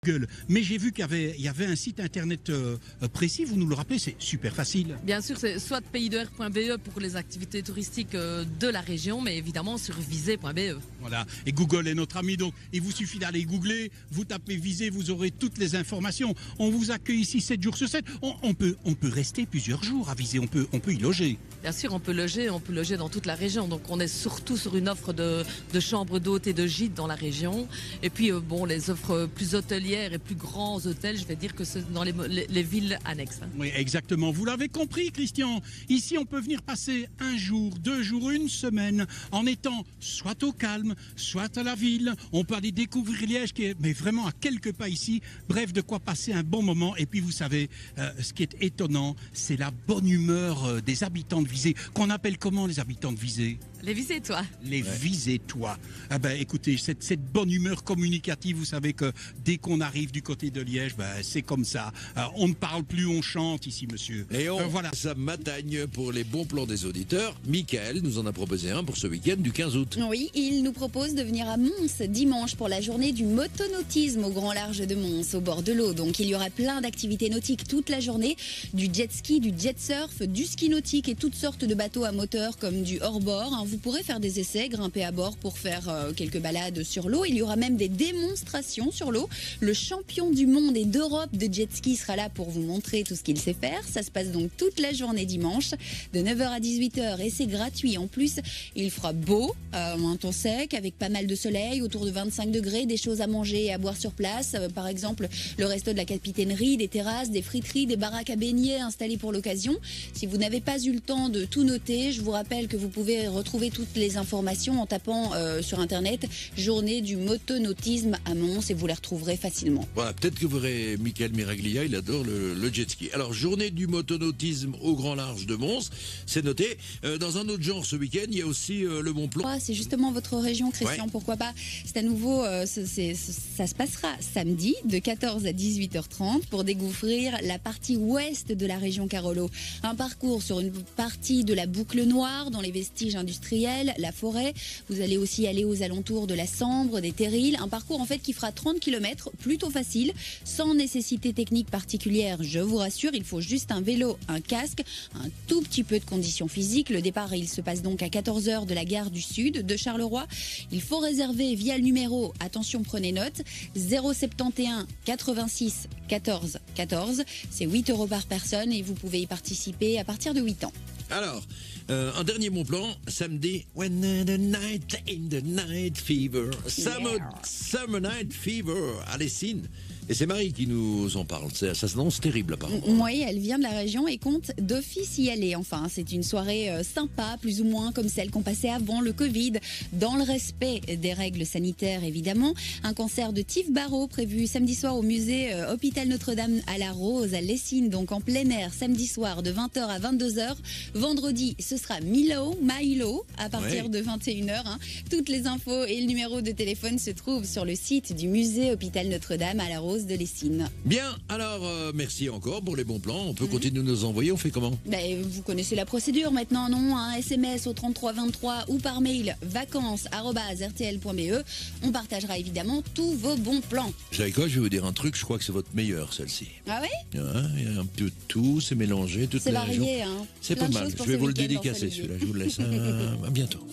Google. Mais j'ai vu il y avait un site internet précis, vous nous le rappelez, c'est super facile. Bien sûr, c'est soit paysdeR.be pour les activités touristiques de la région, mais évidemment sur visé.be. Voilà, et Google est notre ami, donc il vous suffit d'aller googler, vous tapez Visé, vous aurez toutes les informations. On vous accueille ici 7 jours sur 7. On peut rester plusieurs jours à Visé, on peut y loger. Bien sûr, on peut loger dans toute la région. Donc on est surtout sur une offre de chambres d'hôtes et de gîtes dans la région. Et puis les offres plus hôtelières et plus grands hôtels, je vais dire que c'est dans les villes annexes. Oui, exactement. Vous l'avez compris, Christian. Ici, on peut venir passer 1 jour, 2 jours, 1 semaine, en étant soit au calme, soit à la ville. On peut aller découvrir Liège, mais vraiment à quelques pas ici. Bref, de quoi passer un bon moment. Et puis, vous savez, ce qui est étonnant, c'est la bonne humeur des habitants de Visé. Qu'on appelle comment, les habitants de Visé ? Les Visétois. Les Visétois. Ah ben, écoutez, cette bonne humeur communicative, vous savez que dès qu'on arrive du côté de Liège, c'est comme ça. On ne parle plus, on chante ici, monsieur. Et voilà. Ça m'attagne pour les bons plans des auditeurs. Michael nous en a proposé un pour ce week-end du 15 août. Oui, il nous propose de venir à Mons dimanche pour la journée du motonautisme au grand large de Mons, au bord de l'eau. Donc il y aura plein d'activités nautiques toute la journée, du jet ski, du jet surf, du ski nautique et toutes sortes de bateaux à moteur comme du hors-bord. Vous pourrez faire des essais, grimper à bord pour faire quelques balades sur l'eau. Il y aura même des démonstrations sur l'eau. Le champion du monde et d'Europe de jet ski sera là pour vous montrer tout ce qu'il sait faire. Ça se passe donc toute la journée dimanche, de 9h à 18h, et c'est gratuit. En plus, il fera beau, un temps sec, avec pas mal de soleil, autour de 25 degrés, des choses à manger et à boire sur place. Par exemple, le resto de la capitainerie, des terrasses, des friteries, des baraques à beignets installées pour l'occasion. Si vous n'avez pas eu le temps de tout noter, je vous rappelle que vous pouvez retrouver toutes les informations en tapant sur internet journée du motonautisme à Mons et vous les retrouverez facilement. Voilà, peut-être que vous verrez Michael Miraglia, il adore le jet ski. Alors, journée du motonautisme au grand large de Mons, c'est noté. Dans un autre genre ce week-end, il y a aussi le Mont Blanc. C'est justement votre région, Christian, ouais. Pourquoi pas. C'est à nouveau, ça se passera samedi de 14 à 18h30 pour découvrir la partie ouest de la région Carolo. Un parcours sur une partie de la boucle noire dans les vestiges industriels, la forêt. Vous allez aussi aller aux alentours de la Sambre, des Terrils. Un parcours en fait qui fera 30 km, plutôt facile, sans nécessité technique particulière, je vous rassure. Il faut juste un vélo, un casque, un tout petit peu de conditions physiques. Le départ, il se passe donc à 14h de la gare du Sud de Charleroi. Il faut réserver via le numéro, attention prenez note, 071 86 14 14. C'est 8 € par personne et vous pouvez y participer à partir de 8 ans. Alors, un dernier bon plan, samedi. When the night in the night fever. Summer night fever à Lessines. Et c'est Marie qui nous en parle. Ça s'annonce terrible apparemment. Oui, elle vient de la région et compte d'office y aller. Enfin, c'est une soirée sympa, plus ou moins comme celle qu'on passait avant le Covid, dans le respect des règles sanitaires évidemment. Un concert de Tif Barreau prévu samedi soir au musée Hôpital Notre-Dame à la Rose à Lessines, donc en plein air, samedi soir de 20h à 22h. Vendredi, ce sera Milo à partir de 21h. Toutes les infos et le numéro de téléphone se trouvent sur le site du musée Hôpital Notre-Dame à la Rose de Lessines. Bien, alors merci encore pour les bons plans. On peut continuer de nous envoyer, on fait comment ? Vous connaissez la procédure maintenant, non ? Un SMS au 3323 ou par mail vacances@rtl.be. On partagera évidemment tous vos bons plans. Vous savez quoi, je vais vous dire un truc, je crois que c'est votre meilleur celle-ci. Ah ouais ? Il y a un peu de tout, c'est mélangé, toutes C'est les varié, régions. hein. C'est Plein pas de mal, choses pour je vais ce vous le week-end dans dédicacer Salut. celui-là, je vous le laisse à bientôt.